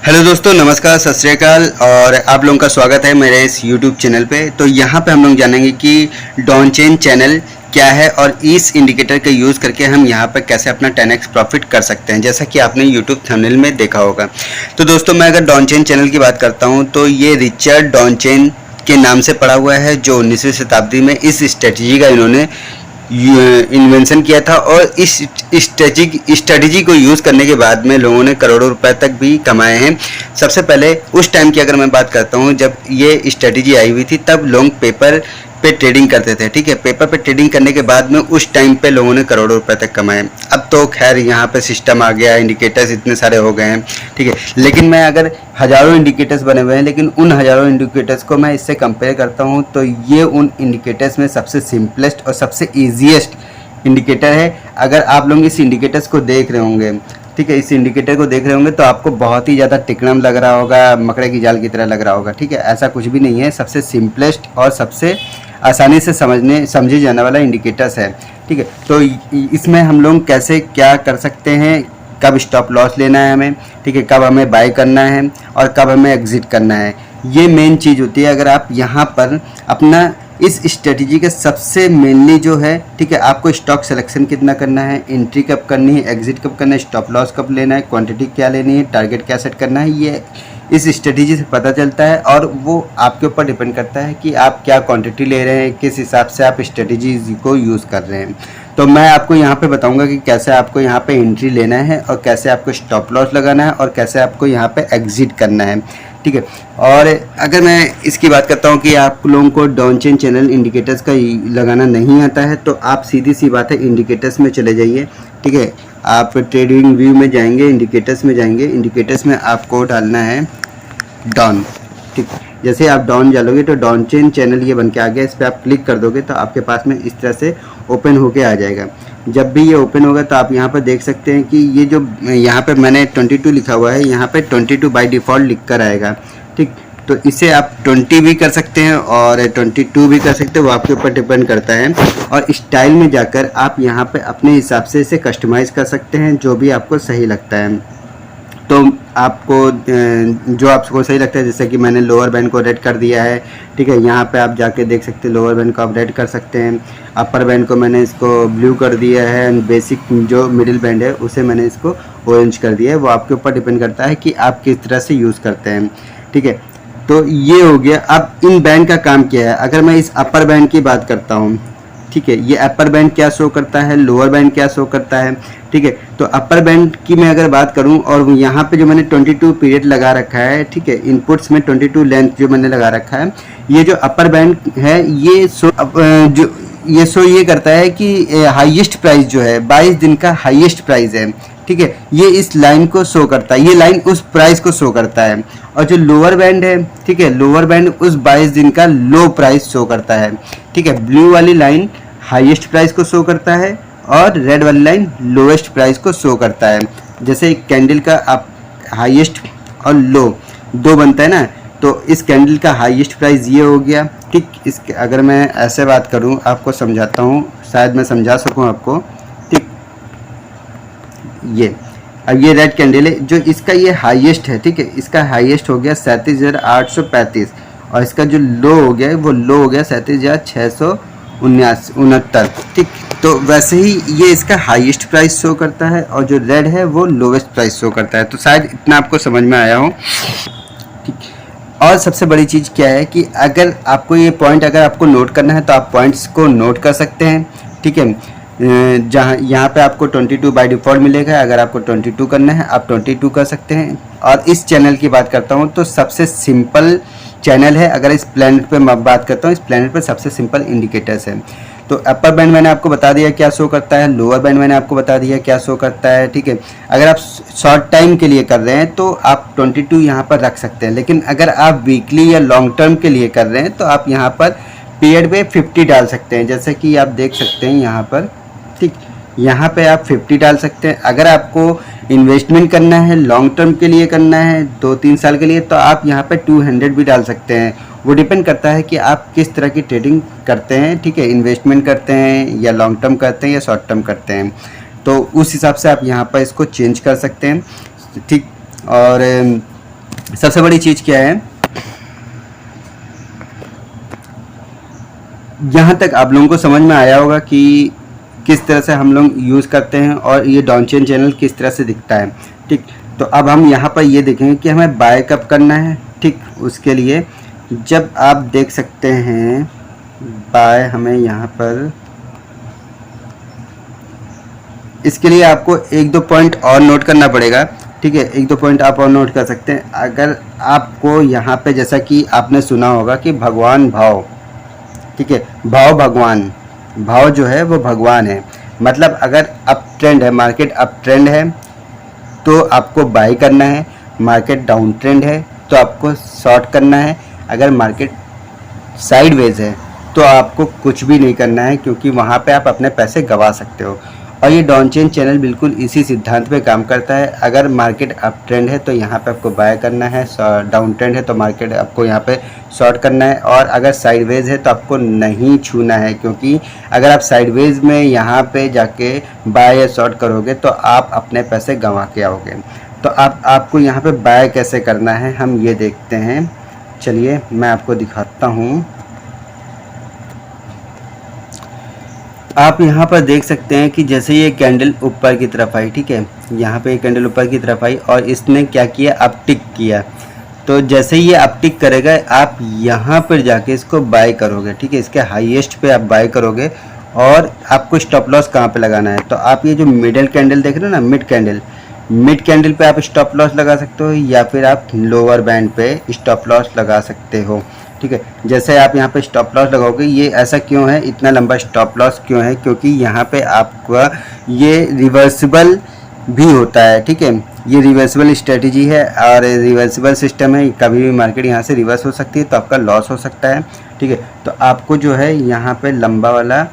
Hello दोस्तों, नमस्कार, सत श्री अकाल और आप लोगों का स्वागत है मेरे इस यूट्यूब चैनल पे। तो यहाँ पे हम लोग जानेंगे कि डॉन चेन चैनल क्या है और इस इंडिकेटर का यूज़ करके हम यहाँ पर कैसे अपना 10x प्रॉफिट कर सकते हैं, जैसा कि आपने यूट्यूब थंबनेल में देखा होगा। तो दोस्तों, मैं अगर डॉन चेन चैनल की बात करता हूँ तो ये रिचर्ड डॉन चेन के नाम से पड़ा हुआ है, जो 19वीं शताब्दी में इस स्ट्रेटजी का इन्होंने इन्वेंशन किया था और इस स्ट्रेटजी को यूज़ करने के बाद में लोगों ने करोड़ों रुपए तक भी कमाए हैं। सबसे पहले उस टाइम की अगर मैं बात करता हूँ, जब ये स्ट्रेटजी आई हुई थी, तब लोग पेपर पे ट्रेडिंग करते थे। ठीक है, पेपर पे ट्रेडिंग करने के बाद में उस टाइम पे लोगों ने करोड़ों रुपए तक कमाए। अब तो खैर यहाँ पे सिस्टम आ गया, इंडिकेटर्स इतने सारे हो गए हैं। ठीक है, लेकिन मैं अगर हज़ारों इंडिकेटर्स बने हुए हैं, लेकिन उन हज़ारों इंडिकेटर्स को मैं इससे कंपेयर करता हूँ तो ये उन इंडिकेटर्स में सबसे सिंपलेस्ट और सबसे ईजीएस्ट इंडिकेटर है। अगर आप लोग इस इंडिकेटर्स को देख रहे होंगे, ठीक है, इस इंडिकेटर को देख रहे होंगे तो आपको बहुत ही ज़्यादा टिकड़म लग रहा होगा, मकड़े की जाल की तरह लग रहा होगा। ठीक है, ऐसा कुछ भी नहीं है, सबसे सिंपलेस्ट और सबसे आसानी से समझे जाने वाला इंडिकेटर्स है। ठीक है, तो इसमें हम लोग कैसे क्या कर सकते हैं, कब स्टॉप लॉस लेना है हमें, ठीक है, कब हमें बाय करना है और कब हमें एग्जिट करना है, ये मेन चीज़ होती है। अगर आप यहाँ पर अपना इस स्ट्रेटजी के सबसे मेनली जो है, ठीक है, आपको स्टॉक सिलेक्शन कितना करना है, एंट्री कब करनी है, एग्जिट कब करना है, स्टॉप लॉस कब लेना है, क्वांटिटी क्या लेनी है, टारगेट क्या सेट करना है, ये इस स्ट्रेटजी से पता चलता है। और वो आपके ऊपर डिपेंड करता है कि आप क्या क्वांटिटी ले रहे हैं, किस हिसाब से आप स्ट्रेटजी को यूज़ कर रहे हैं। तो मैं आपको यहाँ पे बताऊंगा कि कैसे आपको यहाँ पे एंट्री लेना है और कैसे आपको स्टॉप लॉस लगाना है और कैसे आपको यहाँ पे एग्जिट करना है। ठीक है, और अगर मैं इसकी बात करता हूँ कि आप लोगों को डॉन चेन चैनल इंडिकेटर्स का लगाना नहीं आता है, तो आप सीधी सी बात है इंडिकेटर्स में चले जाइए। ठीक है, आप ट्रेडिंग व्यू में जाएंगे, इंडिकेटर्स में जाएंगे, इंडिकेटर्स में आपको डालना है डॉन। ठीक, जैसे आप डॉन डालोगे तो डॉन चेन चैनल ये बन के आ गया, इस पर आप क्लिक कर दोगे तो आपके पास में इस तरह से ओपन होके आ जाएगा। जब भी ये ओपन होगा तो आप यहाँ पर देख सकते हैं कि ये जो यहाँ पे मैंने 22 लिखा हुआ है, यहाँ पे 22 बाय डिफ़ॉल्ट लिख कर आएगा। ठीक, तो इसे आप 20 भी कर सकते हैं और 22 भी कर सकते हैं, वो आपके ऊपर डिपेंड करता है। और स्टाइल में जाकर आप यहाँ पे अपने हिसाब से इसे कस्टमाइज़ कर सकते हैं, जो भी आपको सही लगता है। तो आपको जो आपको सही लगता है, जैसे कि मैंने लोअर बैंड को रेड कर दिया है। ठीक है, यहाँ पे आप जाके देख सकते हैं, लोअर बैंड को आप रेड कर सकते हैं। अपर बैंड को मैंने इसको ब्लू कर दिया है एंड बेसिक जो मिडिल बैंड है उसे मैंने इसको ऑरेंज कर दिया है। वो आपके ऊपर डिपेंड करता है कि आप किस तरह से यूज़ करते हैं। ठीक है, तो ये हो गया। अब इन बैंड का काम क्या है, अगर मैं इस अपर बैंड की बात करता हूँ, ठीक है, ये अपर बैंड क्या शो करता है, लोअर बैंड क्या शो करता है। ठीक है, तो अपर बैंड की मैं अगर बात करूं और यहाँ पे जो मैंने 22 पीरियड लगा रखा है, ठीक है, इनपुट्स में 22 लेंथ जो मैंने लगा रखा है, ये जो अपर बैंड है ये करता है कि हाईएस्ट प्राइस जो है 22 दिन का हाईएस्ट प्राइस है। ठीक है, ये इस लाइन को शो करता है, ये लाइन उस प्राइस को शो करता है। और जो लोअर बैंड है, ठीक है, लोअर बैंड उस 22 दिन का लो प्राइस शो करता है। ठीक है, ब्लू वाली लाइन हाईएस्ट प्राइस को शो करता है और रेड वाली लाइन लोएस्ट प्राइस को शो करता है। जैसे एक कैंडल का आप हाईएस्ट और लो दो बनता है ना, तो इस कैंडल का हाईएस्ट प्राइस ये हो गया। ठीक, इसके अगर मैं ऐसे बात करूं, आपको समझाता हूं, शायद मैं समझा सकूं आपको। ठीक, ये अब ये रेड कैंडल है, जो इसका ये हाईएस्ट है, ठीक है, इसका हाईएस्ट हो गया 37,835 और इसका जो लो हो गया है वो लो हो गया 37,669। ठीक, तो वैसे ही ये इसका हाईएस्ट प्राइस शो करता है और जो रेड है वो लोवेस्ट प्राइस शो करता है। तो शायद इतना आपको समझ में आया हो। ठीक, और सबसे बड़ी चीज़ क्या है कि अगर आपको ये पॉइंट अगर आपको नोट करना है तो आप पॉइंट्स को नोट कर सकते हैं। ठीक है, जहाँ यहाँ पे आपको 22 बाय डिफ़ॉल्ट मिलेगा, अगर आपको 22 करना है आप 22 कर सकते हैं। और इस चैनल की बात करता हूँ तो सबसे सिंपल चैनल है। अगर इस प्लैनेट पे मैं बात करता हूँ, इस प्लैनेट पे सबसे सिंपल इंडिकेटर्स है। तो अपर बैंड मैंने आपको बता दिया क्या शो करता है, लोअर बैंड मैंने आपको बता दिया क्या शो करता है। ठीक है, अगर आप शॉर्ट टाइम के लिए कर रहे हैं तो आप 22 यहाँ पर रख सकते हैं, लेकिन अगर आप वीकली या लॉन्ग टर्म के लिए कर रहे हैं तो आप यहाँ पर पीरियड पे 50 डाल सकते हैं, जैसे कि आप देख सकते हैं यहाँ पर। ठीक, यहाँ पे आप 50 डाल सकते हैं। अगर आपको इन्वेस्टमेंट करना है, लॉन्ग टर्म के लिए करना है 2-3 साल के लिए, तो आप यहाँ पे 200 भी डाल सकते हैं। वो डिपेंड करता है कि आप किस तरह की ट्रेडिंग करते हैं। ठीक है, इन्वेस्टमेंट करते हैं या लॉन्ग टर्म करते हैं या शॉर्ट टर्म करते हैं, तो उस हिसाब से आप यहाँ पर इसको चेंज कर सकते हैं। ठीक, और सबसे बड़ी चीज़ क्या है, यहाँ तक आप लोगों को समझ में आया होगा कि किस तरह से हम लोग यूज़ करते हैं और ये डॉनचेन चैनल किस तरह से दिखता है। ठीक, तो अब हम यहाँ पर ये देखेंगे कि हमें बाय कब करना है। ठीक, उसके लिए जब आप देख सकते हैं बाय, हमें यहाँ पर इसके लिए आपको एक दो पॉइंट और नोट करना पड़ेगा। ठीक है, एक दो पॉइंट आप और नोट कर सकते हैं। अगर आपको यहाँ पे जैसा कि आपने सुना होगा कि भगवान भाव, ठीक है, भाव भगवान, भाव जो है वो भगवान है। मतलब अगर अप ट्रेंड है, मार्केट अप ट्रेंड है तो आपको बाय करना है, मार्केट डाउन ट्रेंड है तो आपको शॉर्ट करना है, अगर मार्केट साइडवेज है तो आपको कुछ भी नहीं करना है, क्योंकि वहाँ पे आप अपने पैसे गंवा सकते हो। और ये डॉनचेन चैनल बिल्कुल इसी सिद्धांत पे काम करता है। अगर मार्केट अप ट्रेंड है तो यहाँ पे आपको बाय करना है, डाउन ट्रेंड है तो मार्केट आपको यहाँ पे शॉर्ट करना है, और अगर साइडवेज है तो आपको नहीं छूना है, क्योंकि अगर आप साइडवेज में यहाँ पे जाके बाय या शॉर्ट करोगे तो आप अपने पैसे गंवा के आओगे। तो आपको यहाँ पे बाय कैसे करना है हम ये देखते हैं। चलिए मैं आपको दिखाता हूँ। आप यहाँ पर देख सकते हैं कि जैसे ये कैंडल ऊपर की तरफ आई, ठीक है, यहाँ पे ये कैंडल ऊपर की तरफ आई और इसने क्या किया, अपटिक किया। तो जैसे ही ये अपटिक करेगा आप यहाँ पर जाके इसको बाय करोगे। ठीक है, इसके हाईएस्ट पे आप बाय करोगे। और आपको स्टॉप लॉस कहाँ पे लगाना है, तो आप ये जो मिडल कैंडल देख रहे हो ना, मिड कैंडल पे आप स्टॉप लॉस लगा सकते हो, या फिर आप लोअर बैंड पे स्टॉप लॉस लगा सकते हो। ठीक है, जैसे आप यहाँ पे स्टॉप लॉस लगाओगे, ये ऐसा क्यों है, इतना लंबा स्टॉप लॉस क्यों है, क्योंकि यहाँ पे आपका ये रिवर्सिबल भी होता है। ठीक है, ये रिवर्सिबल स्ट्रेटजी है और रिवर्सिबल सिस्टम है, कभी भी मार्केट यहाँ से रिवर्स हो सकती है तो आपका लॉस हो सकता है। ठीक है, तो आपको जो है यहाँ पे लंबा वाला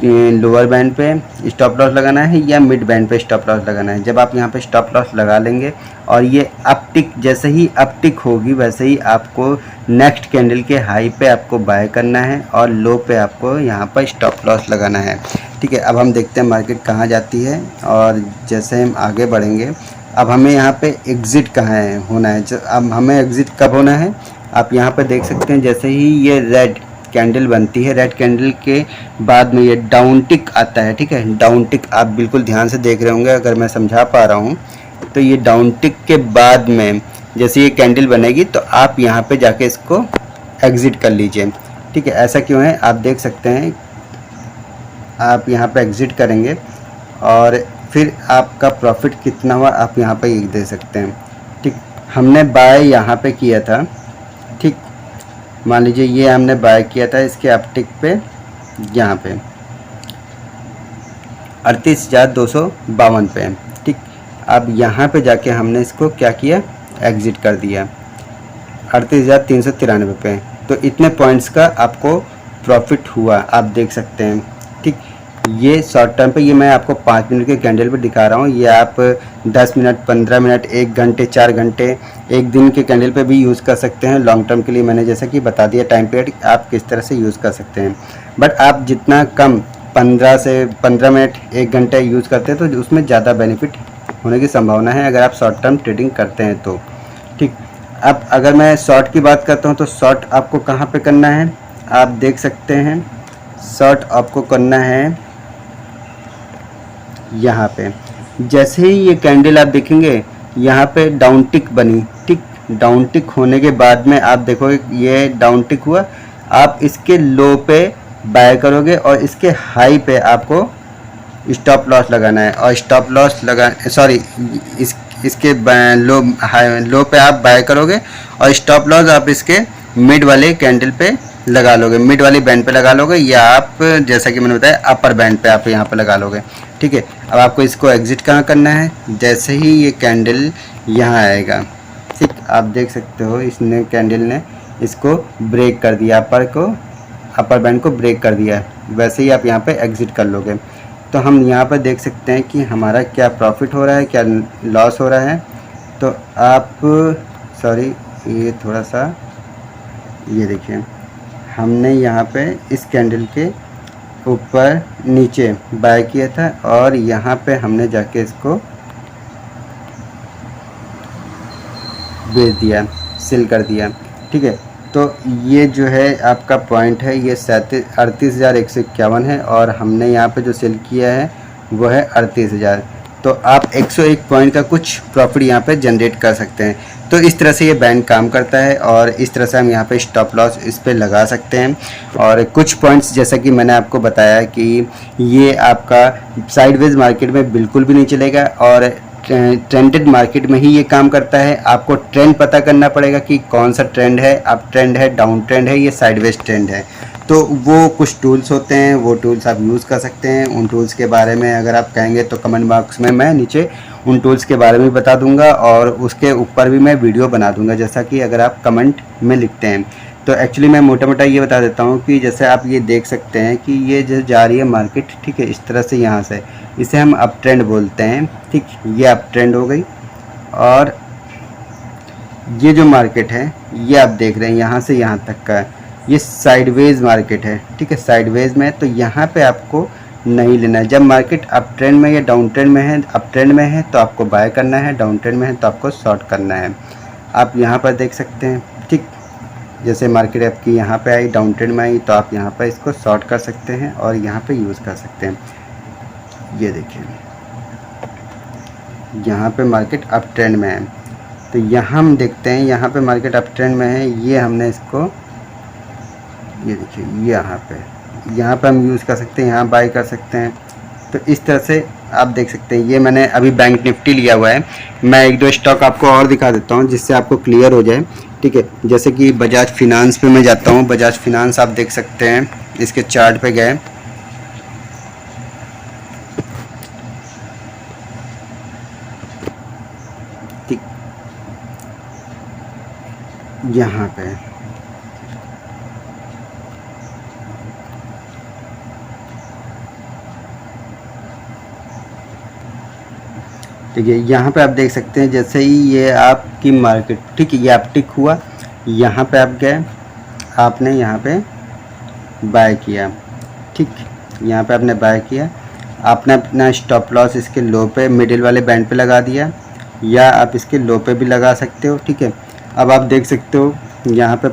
लोअर बैंड पे स्टॉप लॉस लगाना है या मिड बैंड पे स्टॉप लॉस लगाना है। जब आप यहाँ पे स्टॉप लॉस लगा लेंगे और ये अपटिक, जैसे ही अपटिक होगी वैसे ही आपको नेक्स्ट कैंडल के हाई पे आपको बाय करना है और लो पे आपको यहाँ पर स्टॉप लॉस लगाना है। ठीक है, अब हम देखते हैं मार्केट कहाँ जाती है और जैसे हम आगे बढ़ेंगे। अब हमें यहाँ पे एग्ज़िट कहाँ है होना है, अब हमें एग्ज़िट कब होना है, आप यहाँ पर देख सकते हैं जैसे ही ये रेड कैंडल बनती है, रेड कैंडल के बाद में ये डाउन टिक आता है। ठीक है, डाउन टिक आप बिल्कुल ध्यान से देख रहे होंगे, अगर मैं समझा पा रहा हूँ तो ये डाउन टिक के बाद में जैसे ये कैंडल बनेगी तो आप यहाँ पे जाके इसको एग्ज़िट कर लीजिए। ठीक है, ऐसा क्यों है आप देख सकते हैं, आप यहाँ पे एग्ज़िट करेंगे और फिर आपका प्रॉफिट कितना हुआ आप यहाँ पे देख सकते हैं। ठीक, हमने बाय यहाँ पे किया था। ठीक, मान लीजिए ये हमने बाय किया था इसके अपटिक पे, यहाँ पे 38,252 पे। ठीक, अब यहाँ पे जाके हमने इसको क्या किया, एग्ज़िट कर दिया 38,393 पे। तो इतने पॉइंट्स का आपको प्रॉफिट हुआ, आप देख सकते हैं। ठीक, ये शॉर्ट टर्म पे, ये मैं आपको 5 मिनट के कैंडल पे दिखा रहा हूँ। ये आप 10 मिनट, 15 मिनट, 1 घंटे, 4 घंटे, एक दिन के कैंडल पे भी यूज़ कर सकते हैं। लॉन्ग टर्म के लिए मैंने जैसा कि बता दिया टाइम पीरियड आप किस तरह से यूज़ कर सकते हैं। बट आप जितना कम 15 मिनट, 1 घंटे यूज़ करते हैं तो उसमें ज़्यादा बेनिफिट होने की संभावना है अगर आप शॉर्ट टर्म ट्रेडिंग करते हैं तो। ठीक, अब अगर मैं शॉर्ट की बात करता हूँ तो शॉर्ट आपको कहाँ पे करना है, आप देख सकते हैं शॉर्ट आपको करना है यहाँ पे। जैसे ही ये कैंडल आप देखेंगे यहाँ पे डाउन टिक बनी। ठीक, डाउन टिक होने के बाद में आप देखोगे ये डाउन टिक हुआ, आप इसके लो पे बाय करोगे और इसके हाई पे आपको स्टॉप लॉस लगाना है और स्टॉप लॉस इसके लो पे आप बाय करोगे और स्टॉप लॉस आप इसके मिड वाले कैंडल पे लगा लोगे, मिड वाली बैंड पे लगा लोगे, या आप जैसा कि मैंने बताया अपर बैंड पे आप यहाँ पे लगा लोगे। ठीक है, अब आपको इसको एग्ज़िट कहाँ करना है, जैसे ही ये कैंडल यहाँ आएगा। ठीक, आप देख सकते हो इसने कैंडल ने इसको ब्रेक कर दिया, अपर बैंड को ब्रेक कर दिया, वैसे ही आप यहाँ पे एग्ज़िट कर लोगे। तो हम यहाँ पर देख सकते हैं कि हमारा क्या प्रॉफिट हो रहा है, क्या लॉस हो रहा है। तो आप ये थोड़ा सा ये देखिए, हमने यहाँ पे इस कैंडल के ऊपर नीचे बाय किया था और यहाँ पे हमने जाके इसको बेच दिया, सेल कर दिया, ठीक है। तो ये जो है आपका पॉइंट है, ये 38,151 है और हमने यहाँ पे जो सेल किया है वो है 38,000। तो आप 101 पॉइंट का कुछ प्रॉफिट यहाँ पे जनरेट कर सकते हैं। तो इस तरह से ये बैंक काम करता है और इस तरह से हम यहाँ पे स्टॉप लॉस इस पे लगा सकते हैं। और कुछ पॉइंट्स जैसा कि मैंने आपको बताया कि ये आपका साइडवेज मार्केट में बिल्कुल भी नहीं चलेगा और ट्रेंडेड मार्केट में ही ये काम करता है। आपको ट्रेंड पता करना पड़ेगा कि कौन सा ट्रेंड है, अप ट्रेंड है, डाउन ट्रेंड है, ये साइडवेज ट्रेंड है। तो वो कुछ टूल्स होते हैं, वो टूल्स आप यूज़ कर सकते हैं। उन टूल्स के बारे में अगर आप कहेंगे तो कमेंट बॉक्स में मैं नीचे उन टूल्स के बारे में बता दूंगा और उसके ऊपर भी मैं वीडियो बना दूंगा, जैसा कि अगर आप कमेंट में लिखते हैं। तो एक्चुअली मैं मोटा मोटा ये बता देता हूँ कि जैसे आप ये देख सकते हैं कि ये जो जा रही है मार्केट, ठीक है, इस तरह से यहाँ से, इसे हम अप ट्रेंड बोलते हैं, ठीक। ये अप ट्रेंड हो गई और ये जो मार्केट है ये आप देख रहे हैं यहाँ से यहाँ तक का, ये साइडवेज मार्केट है, ठीक है, साइडवेज में। तो यहाँ पे आपको नहीं लेना है। जब मार्केट अप ट्रेंड में या डाउन ट्रेंड में है, अप ट्रेंड में है तो आपको बाय करना है, डाउन ट्रेंड में है तो आपको शॉर्ट करना है। आप यहाँ पर देख सकते हैं, ठीक, जैसे मार्केट आपकी यहाँ पे आई, डाउन ट्रेंड में आई, तो आप यहाँ पर इसको शॉर्ट कर सकते हैं और यहाँ पे यूज़ कर सकते हैं। ये देखिए यहाँ पे मार्केट अप ट्रेंड में है, तो यहाँ हम देखते हैं यहाँ पे मार्केट अप ट्रेंड में है, ये हमने इसको, ये देखिए यहाँ पे हम यूज़ कर सकते हैं, यहाँ बाय कर सकते हैं। तो इस तरह से आप देख सकते हैं। ये मैंने अभी बैंक निफ्टी लिया हुआ है। मैं एक दो स्टॉक आपको और दिखा देता हूँ जिससे आपको क्लियर हो जाए, ठीक है। जैसे कि बजाज फिनांस पे मैं जाता हूँ। बजाज फिनांस आप देख सकते हैं, इसके चार्ट पे गए, ठीक, यहाँ पे ठीक है। यहाँ पे आप देख सकते हैं जैसे ही ये आपकी मार्केट, ठीक है, ये आप टिक हुआ, यहाँ पे आप गए, आपने यहाँ पे बाय किया, ठीक, यहाँ पे आपने बाय किया, आपने अपना स्टॉप लॉस इसके लो पे, मिडिल वाले बैंड पे लगा दिया, या आप इसके लो पे भी लगा सकते हो, ठीक है। अब आप देख सकते हो यहाँ पे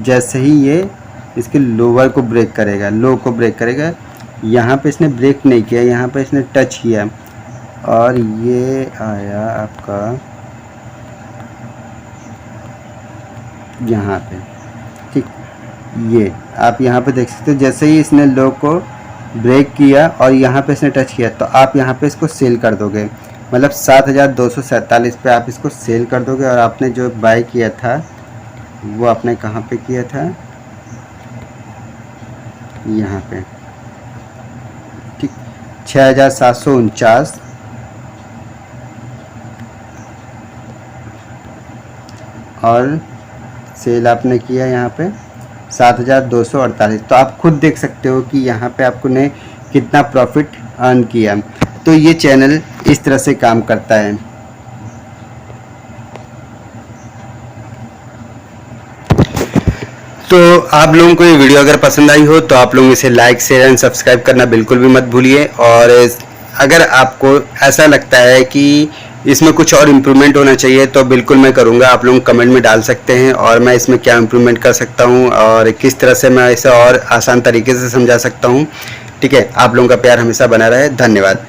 जैसे ही ये इसके लोअर को ब्रेक करेगा, लो को ब्रेक करेगा, यहाँ पे इसने ब्रेक नहीं किया, यहाँ पे इसने टच किया और ये आया आपका यहाँ पे, ठीक। ये आप यहाँ पे देख सकते हो जैसे ही इसने लो को ब्रेक किया और यहाँ पे इसने टच किया, तो आप यहाँ पे इसको सेल कर दोगे, मतलब 7,247 पे आप इसको सेल कर दोगे। और आपने जो बाय किया था वो आपने कहाँ पे किया था, यहाँ पे, ठीक, 6,749 और सेल आपने किया यहाँ पे 7,248। तो आप खुद देख सकते हो कि यहाँ पे आपको ने कितना प्रॉफिट अर्न किया। तो ये चैनल इस तरह से काम करता है। तो आप लोगों को ये वीडियो अगर पसंद आई हो तो आप लोग इसे लाइक, शेयर एंड सब्सक्राइब करना बिल्कुल भी मत भूलिए। और अगर आपको ऐसा लगता है कि इसमें कुछ और इम्प्रूवमेंट होना चाहिए तो बिल्कुल मैं करूँगा, आप लोग कमेंट में डाल सकते हैं और मैं इसमें क्या इम्प्रूवमेंट कर सकता हूँ और किस तरह से मैं इसे और आसान तरीके से समझा सकता हूँ, ठीक है। आप लोगों का प्यार हमेशा बना रहे। धन्यवाद।